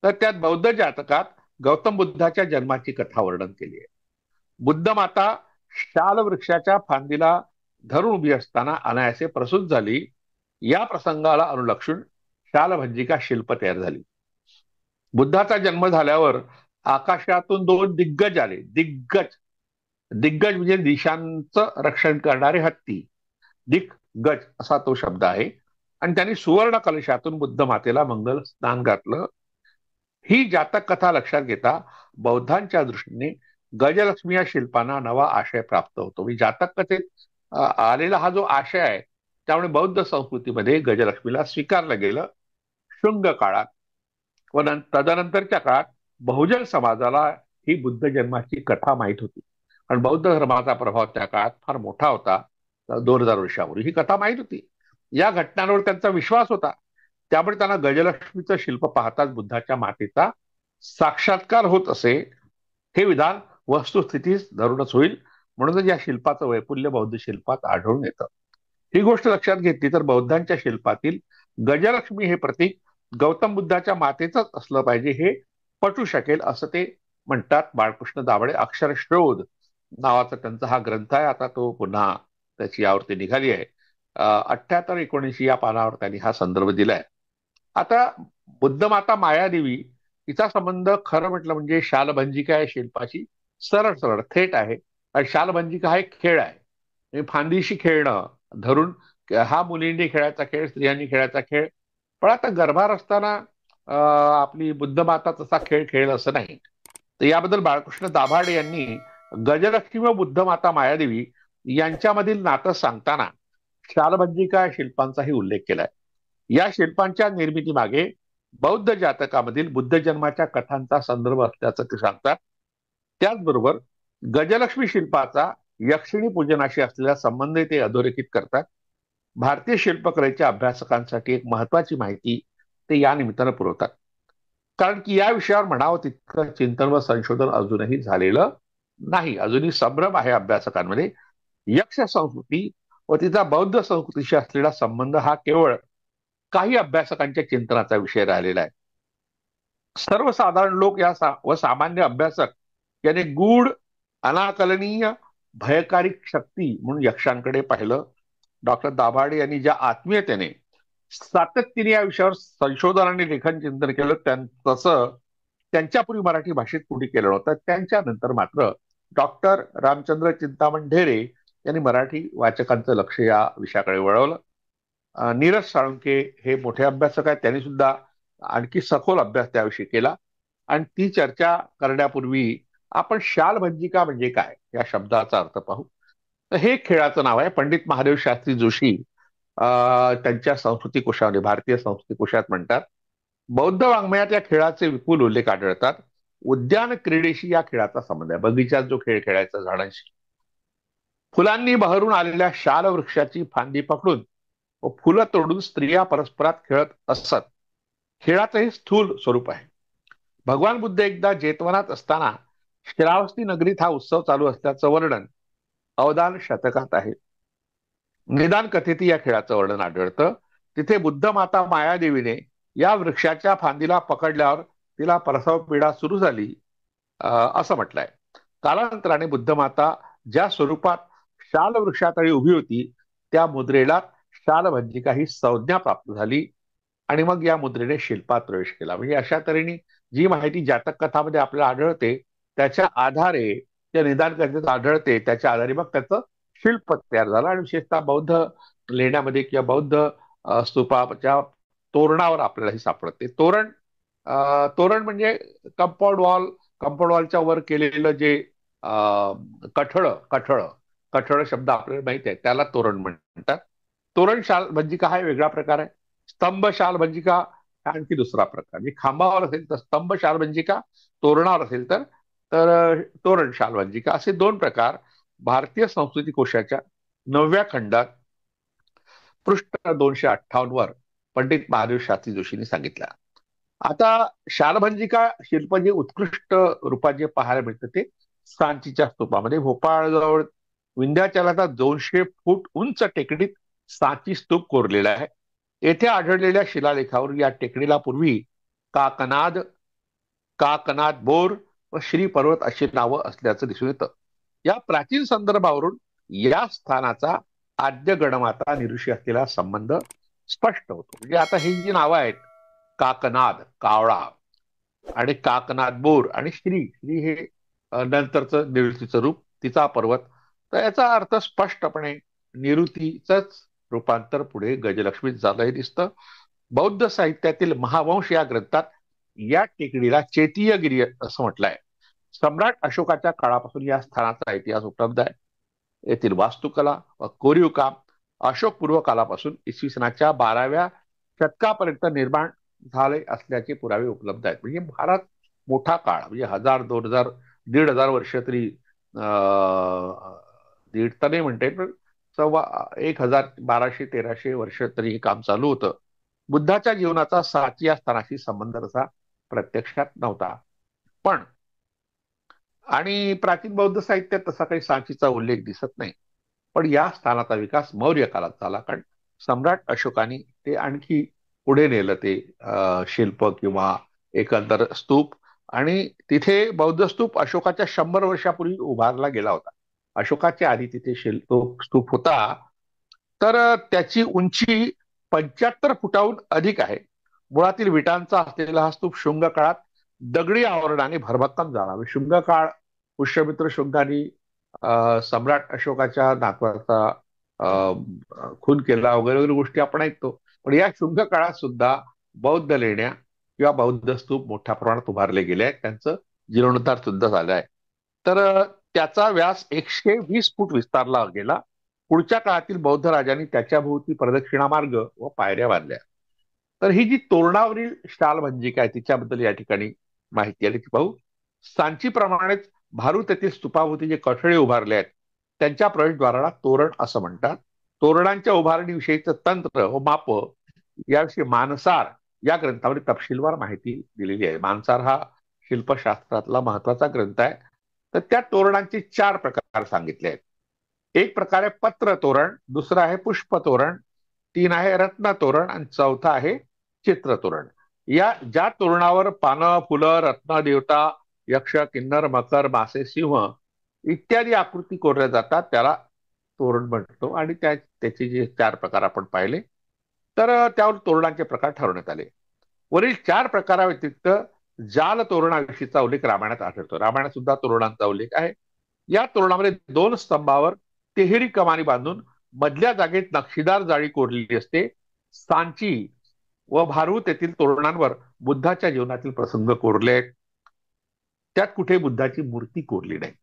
तर त्यात बौद्ध जातकात गौतम बुद्धाच्या जन्माची कथा वर्णन केली आहे. बुद्ध माता शाल वृक्षाच्या फांदीला धरून उभी असताना अनायासे प्रसूत झाली. या प्रसंगाला अनुलक्षून शालभंजिका शिल्प तयार झाली. बुद्धाचा जन्म झाल्यावर आकाशातून 2 दिग्गज आले. दिग्गज म्हणजे दिशांचं रक्षण करणारे हत्ती, दिग्गज असा तो शब्द आहे. आणि त्यांनी सुवर्ण कलशातून बुद्ध मातेला मंगल स्नान घातलं. ही जातक कथा लक्षात घेता बौद्धांच्या दृष्टीने गजलक्ष्मी या शिल्पांना नवा आशय प्राप्त होतो. म्हणजे जातक कथेत आलेला हा जो आशय आहे त्यामुळे बौद्ध संस्कृतीमध्ये गजलक्ष्मीला स्वीकारलं गेलं. शुंग काळात व तदनंतरच्या काळात बहुजन समाजाला ही बुद्ध जन्माची कथा माहीत होती. कारण बौद्ध धर्माचा प्रभाव त्या काळात फार मोठा होता. 2000 वर्षापूर्वी ही कथा माहीत होती. या घटनांवर त्यांचा विश्वास होता. त्यामुळे त्यांना गजलक्ष्मीचं शिल्प पाहताच बुद्धाच्या मातेचा साक्षात्कार होत असे. हे विधान वस्तुस्थितीस धरूनच होईल. म्हणूनच या शिल्पाचं वैपुल्य बौद्ध शिल्पात आढळून येतं. ही गोष्ट लक्षात घेतली तर बौद्धांच्या शिल्पातील गजलक्ष्मी हे प्रतीक गौतम बुद्धाच्या मातेचंच असलं पाहिजे हे पटू शकेल असं ते म्हणतात. बाळकृष्ण दाभाडे अक्षरशोध नावाचा त्यांचा हा ग्रंथ आहे. आता तो पुन्हा त्याची आवृत्ती निघाली आहे. 78-79 या पानावर त्यांनी हा संदर्भ दिलाय. आता बुद्धमाता मायादेवी तिचा संबंध खरं म्हटलं म्हणजे शालभंजिका या शिल्पाची सरळ सरळ थेट आहे. आणि शालभंजिका हा एक खेळ आहे. म्हणजे फांदीशी खेळणं धरून, हा मुलींनी खेळायचा खेळ, स्त्रियांनी खेळायचा खेळ. पण आता गर्भार असताना आपली बुद्धमाता तसा खेळ खेळेल असं नाही. तर याबद्दल बाळकृष्ण दाभाडे यांनी गजलक्ष्मी व बुद्धमाता मायादेवी यांच्यामधील नातं सांगताना शालभंजिका शिल्पांचाही उल्लेख केलाय. या शिल्पांच्या निर्मितीमागे बौद्ध जातकामधील बुद्ध जन्माच्या कथांचा संदर्भ असल्याचं ते सांगतात. त्याचबरोबर गजलक्ष्मी शिल्पाचा यक्षिणी पूजनाशी असलेला संबंध ते अधोरेखित करतात. भारतीय शिल्पकलेच्या अभ्यासकांसाठी एक महत्वाची माहिती ते या निमित्तानं पुरवतात. कारण की या विषयावर म्हणावं तितकं चिंतन व संशोधन अजूनही झालेलं नाही. अजूनही संभ्रम आहे अभ्यासकांमध्ये. यक्ष संस्कृती व तिचा बौद्ध संस्कृतीशी असलेला संबंध हा केवळ काही अभ्यासकांच्या चिंतनाचा विषय राहिलेला आहे. सर्वसाधारण लोक व सामान्य अभ्यासक याने गूढ, अनाकलनीय, भयकारी शक्ती म्हणून यक्षांकडे पाहिलं. डॉक्टर दाभाडे यांनी ज्या आत्मीयतेने सातत्याने या विषयावर संशोधन आणि लेखन चिंतन केलं तसं त्यांच्यापूर्वी मराठी भाषेत कुणी केलं नव्हतं. त्यांच्यानंतर मात्र डॉक्टर रामचंद्र चिंतामण ढेरे यांनी मराठी वाचकांचं लक्ष या विषयाकडे वळवलं. नीरज साळुंके हे मोठे अभ्यासक आहेत. त्यांनी सुद्धा आणखी सखोल अभ्यास त्याविषयी केला. आणि ती चर्चा करण्यापूर्वी आपण शालभंजिका म्हणजे काय या शब्दाचा अर्थ पाहू. तर हे खेळाचं नाव आहे. पंडित महादेव शास्त्री जोशी त्यांच्या संस्कृती कोशामध्ये, भारतीय संस्कृती कोशात म्हणतात, बौद्ध वाङ्मयात या खेळाचे विपुल उल्लेख आढळतात. उद्यान क्रीडेशी या खेळाचा संबंध आहे. बगीचात जो खेळ खेळायचा झाडांशी. फुलांनी बहरून आलेल्या शाल वृक्षाची फांदी पकडून व फुलं तोडून स्त्रिया परस्परात खेळत असत. खेळाचं हे स्थूल स्वरूप आहे. भगवान बुद्ध एकदा जेतवनात असताना श्रावस्ती नगरीत हा उत्सव चालू असल्याचं वर्णन अवदान शतकात आहे. निदान कथेत या खेळाचं वर्णन आढळतं. तिथे बुद्ध माता मायादेवीने या वृक्षाच्या फांदीला पकडल्यावर तिला प्रसव पीडा सुरू झाली असं म्हटलंय. कालांतराने बुद्ध माता ज्या स्वरूपात शाल वृक्षातळी उभी होती त्या मुद्रेला शालभंजिका ही संज्ञा प्राप्त झाली. आणि मग या मुद्रेने शिल्पात प्रवेश केला. म्हणजे अशा तऱ्हेने जी माहिती जातक कथामध्ये आपल्याला आढळते त्याच्या आधारे, त्या निदान कथेत आढळते त्याच्या आधारे मग त्याचं शिल्प तयार झालं. आणि विशेषतः बौद्ध लेण्यामध्ये किंवा बौद्ध स्तूपाच्या तोरणावर आपल्याला ही सापडते. तोरण म्हणजे कंपाऊंड वॉल, कंपाऊंड वॉलच्या वर केलेलं जे कठळ कठळ कठळ शब्द आपल्याला माहिती आहे त्याला तोरण म्हणतात. तोरण शाल भंजिका हा वेगळा प्रकार आहे. स्तंभ शाल भंजिका हा आणखी दुसरा प्रकार. म्हणजे खांबावर असेल तर स्तंभ शाल भंजिका, तोरणावर असेल तर तर तोरण शाल भंजिका, असे दोन प्रकार भारतीय संस्कृती कोशाच्या 9व्या खंडात पृष्ठ 258 वर पंडित महादेव शास्त्री जोशींनी सांगितलं. आता शालभंजिका शिल्प जे उत्कृष्ट रूपात जे पाहायला मिळतं ते सांचीच्या स्तूपामध्ये. भोपाळजवळ विंध्याचलाचा 200 फूट उंच टेकडीत सांची स्तूप कोरलेला आहे. येथे आढळलेल्या शिलालेखावर या टेकडीला पूर्वी काकनाद, काकनाद बोर व श्री पर्वत अशी नावं असल्याचं दिसून येतं. या प्राचीन संदर्भावरून या स्थानाचा आद्य गणमाता निऋषी असलेला संबंध स्पष्ट होतो. म्हणजे आता ही जी नावं आहेत, काकनाद कावळा आणि काकनाद बोर आणि श्री श्री हे नंतरचं निवृत्तीचं रूप, तिचा पर्वत. तर याचा अर्थ स्पष्टपणे निवृत्तीच रूपांतर पुढे गजलक्ष्मीत झालं हे दिसतं. बौद्ध साहित्यातील महावंश या ग्रंथात या टेकडीला चेतीयगिरी असं म्हटलंय. सम्राट अशोकाच्या काळापासून या स्थानाचा इतिहास उपलब्ध आहे. येथील वास्तुकला व कोरीव काम अशोक पूर्व कालापासून इसवी सनाच्या 12व्या शतकापर्यंत निर्माण झाले असल्याचे पुरावे उपलब्ध आहेत. म्हणजे फारच मोठा काळ, म्हणजे 1000, 2000, 1500 वर्ष तरी, दीड तर नाही म्हणते पण 1200-1300 वर्ष तरी हे काम चालू होतं. बुद्धाच्या जीवनाचा सांची या स्थानाशी संबंध असा प्रत्यक्षात नव्हता. पण आणि प्राचीन बौद्ध साहित्यात तसा काही सांचीचा उल्लेख दिसत नाही. पण या स्थानाचा विकास मौर्य काळात झाला. कारण सम्राट अशोकाने ते आणखी पुढे नेलं ते शिल्प किंवा एकंदर स्तूप. आणि तिथे बौद्ध स्तूप अशोकाच्या 100 वर्षापूर्वी उभारला गेला होता. अशोकाच्या आधी तिथे शिल्प स्तूप होता. तर त्याची उंची 75 फुटाहून अधिक आहे. मुळातील विटांचा असलेला हा स्तूप शुंग काळात दगडी आवरणाने भरभक्कम झाला. शुंग काळ, पुष्यमित्र शुंगानी सम्राट अशोकाच्या नातवाचा खून केला वगैरे वगैरे गोष्टी आपण ऐकतो. पण या शुंग काळात सुद्धा बौद्ध लेण्या किंवा बौद्ध स्तूप मोठ्या प्रमाणात उभारले गेले आहेत. त्यांचं जीर्णोद्धार सुद्धा झालं आहे. तर त्याचा व्यास 120 फूट विस्तारला गेला. पुढच्या काळातील बौद्ध राजांनी त्याच्या भोवती प्रदक्षिणा मार्ग व पायऱ्या बांधल्या. तर ही जी तोरणावरील शाल म्हणजे काय, तिच्याबद्दल या ठिकाणी माहिती आली ती पाहू. सांचीप्रमाणेच भारूत येथील स्तूपाभोवती जे कठडे उभारले आहेत त्यांच्या प्रवेशद्वाराला तोरण असं म्हणतात. तोरणांच्या उभारणीविषयीचं तंत्र व माप याविषयी मानसार या ग्रंथामध्ये तपशीलवार माहिती दिलेली आहे. मानसार हा शिल्पशास्त्रातला महत्वाचा ग्रंथ आहे. तर त्या तोरणांचे 4 प्रकार सांगितले आहेत. एक प्रकार आहे पत्र तोरण, दुसरं आहे पुष्प तोरण, 3 आहे रत्न तोरण आणि 4था आहे चित्र तोरण. या ज्या तोरणावर पानं, फुलं, रत्न, देवता, यक्ष, किन्नर, मकर, मासे, सिंह इत्यादी आकृती कोरल्या जातात त्याला तोरण म्हणतो. आणि त्याचे जे 4 प्रकार आपण पाहिले, तर त्यावर तोरणांचे प्रकार ठरवण्यात आले. वरील 4 प्रकाराव्यतिरिक्त जाल तोरणाविषयीचा उल्लेख रामायणात आढळतो. रामायणात सुद्धा तोरणांचा उल्लेख आहे. या तोरणामध्ये 2 स्तंभावर तेहेरी कमानी बांधून मधल्या जागेत नक्षीदार जाळी कोरलेली असते. सांची व भारूत येथील तोरणांवर बुद्धाच्या जीवनातील प्रसंग कोरले आहेत. त्यात कुठे बुद्धाची मूर्ती कोरली नाही.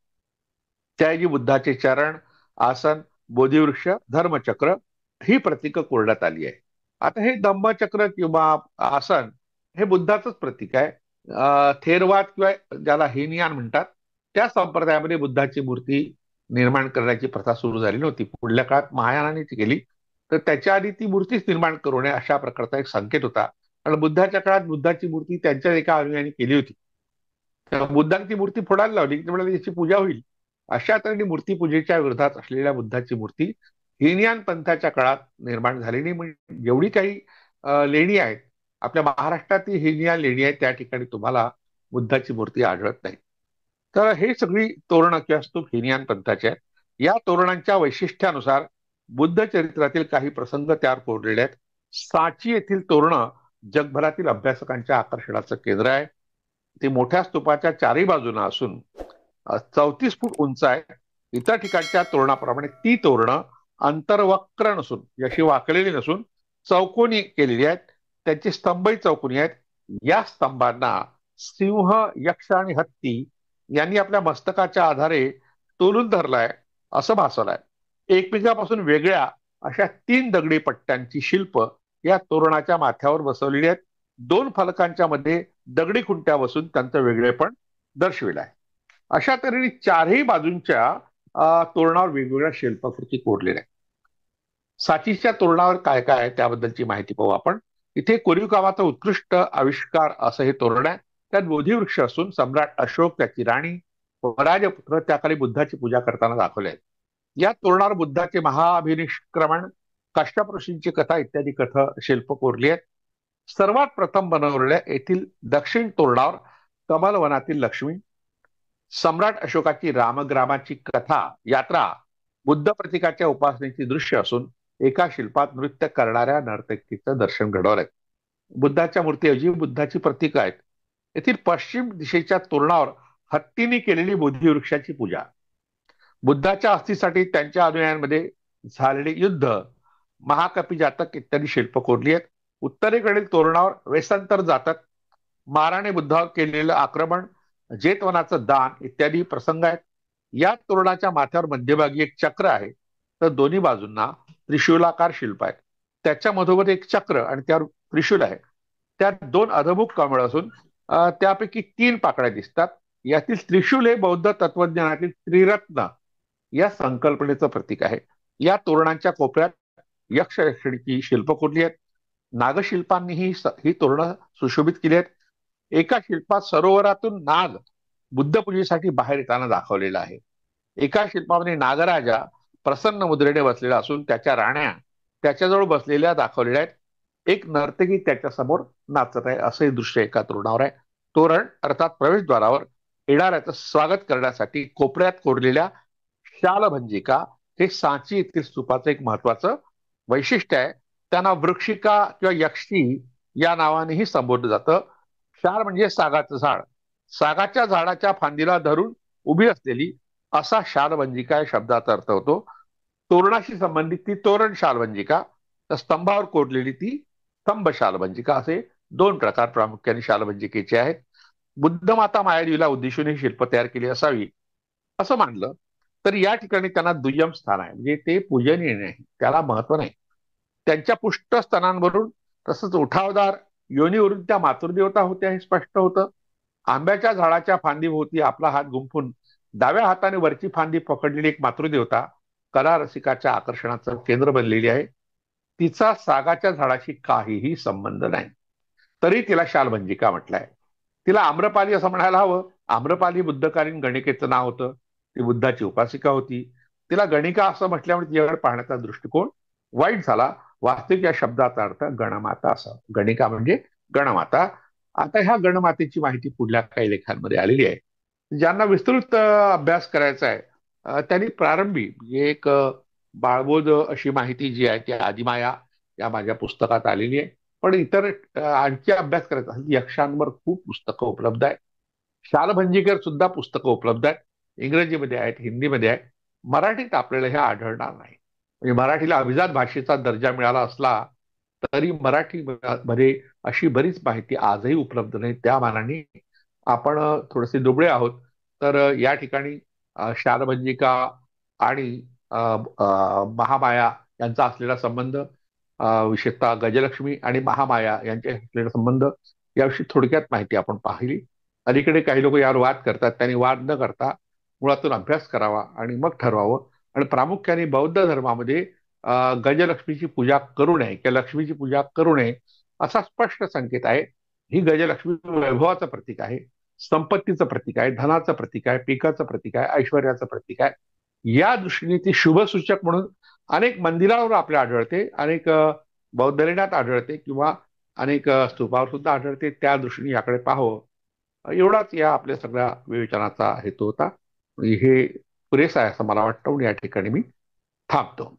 त्याऐवजी बुद्धाचे चरण, आसन, बोधिवृक्ष, धर्मचक्र ही प्रतीक कोरण्यात आली आहे. आता हे धम्मचक्र किंवा आसन हे बुद्धाचंच प्रतीक आहे. थेरवाद किंवा ज्याला हिनयान म्हणतात त्या संप्रदायामध्ये बुद्धाची मूर्ती निर्माण करण्याची प्रथा सुरू झाली नव्हती. पुढल्या काळात महायानाने ती केली. तर त्याच्या आधी ती मूर्तीच निर्माण करू नये अशा प्रकारचा एक संकेत होता. कारण बुद्धाच्या काळात बुद्धाची मूर्ती त्यांच्या एका अनुयायांनी केली होती. बुद्धांनी ती मूर्ती फोडायला लावली की त्याची त्याची पूजा होईल. अशा तऱ्हेने मूर्तीपूजेच्या विरोधात असलेल्या बुद्धाची मूर्ती हिनयान पंथाच्या काळात निर्माण झालेली. म्हणजे जेवढी काही लेणी आहेत आपल्या महाराष्ट्रातील हिनयान लेणी आहेत त्या ठिकाणी तुम्हाला बुद्धाची मूर्ती आढळत नाही. तर हे सगळी तोरणं किंवा स्तूप हिनयान पंथाचे आहेत. या तोरणांच्या वैशिष्ट्यानुसार बुद्ध चरित्रातील काही प्रसंग त्यावर कोरलेले आहेत. सांची येथील तोरणं जगभरातील अभ्यासकांच्या आकर्षणाचं केंद्र आहे. ती मोठ्या स्तूपाच्या 4ही बाजूने असून 34 फूट उंच आहे. इतर ठिकाणच्या तोरणाप्रमाणे ती तोरणं अंतर्वक्र नसून, अशी वाकलेली नसून चौकोनी केलेली आहेत. त्यांचे स्तंभही चौकोनी आहेत. या स्तंभांना सिंह, यक्ष आणि हत्ती यांनी आपल्या मस्तकाच्या आधारे तोलून धरलाय असं भासवलंय. एकमेकांपासून वेगळ्या अशा 3 दगडी पट्ट्यांची शिल्प या तोरणाच्या माथ्यावर बसवलेली आहेत. 2 फलकांच्या मध्ये दगडी खुंट्या बसून त्यांचं वेगळेपण दर्शविलं आहे. अशा तऱ्हेने 4ही बाजूंच्या तोरणावर वेगवेगळ्या शिल्पकृती कोरलेल्या आहेत. साचीच्या तोरणावर काय काय आहे त्याबद्दलची माहिती पाहू आपण. इथे कोरीव कामाचा उत्कृष्ट आविष्कार असं हे तोरण आहे. त्यात बोधिवृक्ष असून सम्राट अशोक, त्याची राणी व राजपुत्र त्याखाली बुद्धाची पूजा करताना दाखवले आहेत. या तोरणावर बुद्धाचे महाअभिनिष्क्रमण, काश्यप ऋषींची कथा इत्यादी कथा शिल्प कोरली आहेत. सर्वात प्रथम बनवलेल्या येथील दक्षिण तोरणावर कमलवनातील लक्ष्मी, सम्राट अशोकाची रामग्रामाची कथा यात्रा, बुद्ध प्रतीकाच्या उपासनेची दृश्य असून एका शिल्पात नृत्य करणाऱ्या नर्तकीचं दर्शन घडवलंय. बुद्धाच्या मूर्तीऐवजी बुद्धाची प्रतीक आहेत. येथील पश्चिम दिशेच्या तोरणावर हत्तीने केलेली बोधिवृक्षाची पूजा, बुद्धाच्या अस्थीसाठी त्यांच्या अनुयायांमध्ये झालेले युद्ध, महाकपी जातक इत्यादी शिल्प कोरली आहेत. उत्तरेकडील तोरणावर वेसांतर जातक, माराने बुद्धावर केलेलं आक्रमण, जेतवनाचं दान इत्यादी प्रसंग आहेत. या तोरणाच्या माथ्यावर मध्यभागी एक चक्र आहे, तर दोन्ही बाजूंना त्रिशूलाकार शिल्प आहेत. त्याच्या मधोमध एक चक्र आणि त्यावर त्रिशूल आहे. त्यात 2 अधमुख कमळ असून त्यापैकी 3 पाकळ्या दिसतात. यातील त्रिशूल हे बौद्ध तत्वज्ञानातील त्रिरत्न या संकल्पनेचं प्रतीक आहे. या तोरणांच्या कोपऱ्यात यक्ष यक्षिणीची शिल्प कोरली आहेत. नागशिल्पांनी ही तोरणं सुशोभित केली आहेत. एका शिल्पात सरोवरातून नाग बुद्धपूजेसाठी बाहेर येताना दाखवलेला आहे. एका शिल्पामध्ये नागराजा प्रसन्न मुद्रेने बसलेला असून त्याच्या राण्या त्याच्याजवळ बसलेल्या दाखवलेल्या आहेत. एक नर्तकी त्याच्यासमोर नाचत आहे असं हे दृश्य एका तोरणावर आहे. तोरण अर्थात प्रवेशद्वारावर येणाऱ्याचं स्वागत करण्यासाठी कोपऱ्यात कोरलेल्या शालभंजिका हे सांची येथील स्तूपाचं एक महत्वाचं वैशिष्ट्य आहे. त्यांना वृक्षिका किंवा यक्षी या नावानेही संबोधलं जातं. शाल म्हणजे सागाचं झाड. सागाच्या झाडाच्या फांदीला धरून उभी असलेली असा शालभंजिका या शब्दाचा अर्थ होतो. तोरणाशी संबंधित ती तोरण शालभंजिका, तर स्तंभावर कोरलेली ती स्तंभ शालभंजिका, असे दोन प्रकार प्रामुख्याने शालभंजिकेचे आहेत. बुद्ध माता मायादेवीला उद्देशून ही शिल्प तयार केली असावी असं मानलं तर या ठिकाणी त्यांना दुय्यम स्थान आहे. म्हणजे ते पूजनीय नाही, त्याला महत्व नाही. त्यांच्या पुष्ट स्तनांवरून तसंच उठावदार योनीवरून त्या मातृदेवता होत्या हे स्पष्ट होतं. आंब्याच्या झाडाच्या फांदीभोवती आपला हात गुंफून डाव्या हाताने वरची फांदी पकडलेली एक मातृदेवता कला रसिकाच्या आकर्षणाचं केंद्र बनलेली आहे. तिचा सागाच्या झाडाशी काहीही संबंध नाही, तरी तिला शालभंजिका म्हटलंय. तिला आम्रपाली असं म्हणायला हवं. आम्रपाली बुद्धकालीन गणिकेचं नाव होतं. ती बुद्धाची उपासिका होती. तिला गणिका असं म्हटल्यामुळे तिच्याकडे पाहण्याचा दृष्टिकोन वाईट झाला. वास्तविक या शब्दाचा अर्थ गणमाता असा. गणिका म्हणजे गणमाता. आता ह्या गणमातेची माहिती पुढल्या काही लेखांमध्ये आलेली आहे. ज्यांना विस्तृत अभ्यास करायचा आहे त्यांनी प्रारंभी म्हणजे एक बाळबोध अशी माहिती जी आहे ती आदिमाया या माझ्या पुस्तकात आलेली आहे. पण इतर आणखी अभ्यास करायचा असेल यक्षांवर खूप पुस्तकं उपलब्ध आहेत. शालभंजिकर सुद्धा पुस्तकं उपलब्ध आहेत. इंग्रजीमध्ये आहेत, हिंदीमध्ये आहेत. मराठीत आपल्याला हे आढळणार नाही. म्हणजे मराठीला अभिजात भाषेचा दर्जा मिळाला असला तरी मराठीमध्ये अशी बरीच माहिती आजही उपलब्ध नाही. त्या मानाने आपण थोडेसे दुबळे आहोत. तर या ठिकाणी शालभंजिका आणि महामाया यांचा असलेला संबंध, विशेषतः गजलक्ष्मी आणि महामाया यांचे असलेला संबंध याविषयी थोडक्यात माहिती आपण पाहिली. अलीकडे काही लोक यावर वाद करतात. त्यांनी वाद न करता मुळातून अभ्यास करावा आणि मग ठरवावं. आणि प्रामुख्याने बौद्ध धर्मामध्ये गजलक्ष्मीची पूजा करू नये किंवा लक्ष्मीची पूजा करू नये असा स्पष्ट संकेत आहे. ही गजलक्ष्मी वैभवाचं प्रतीक आहे, संपत्तीचं प्रतीक आहे, धनाचं प्रतीक आहे, पिकाचं प्रतीक आहे, ऐश्वर्याचं प्रतीक आहे. या दृष्टीने ती शुभसूचक म्हणून अनेक मंदिरावर आपल्याला आढळते, अनेक बौद्ध लेण्यात आढळते किंवा अनेक स्तूपावर सुद्धा आढळते. त्या दृष्टीने याकडे पाहावं. एवढाच या आपल्या सगळ्या विवेचनाचा हेतू होता. हे पुरेसा आहे असं मला वाटतं. या ठिकाणी मी थांबतो.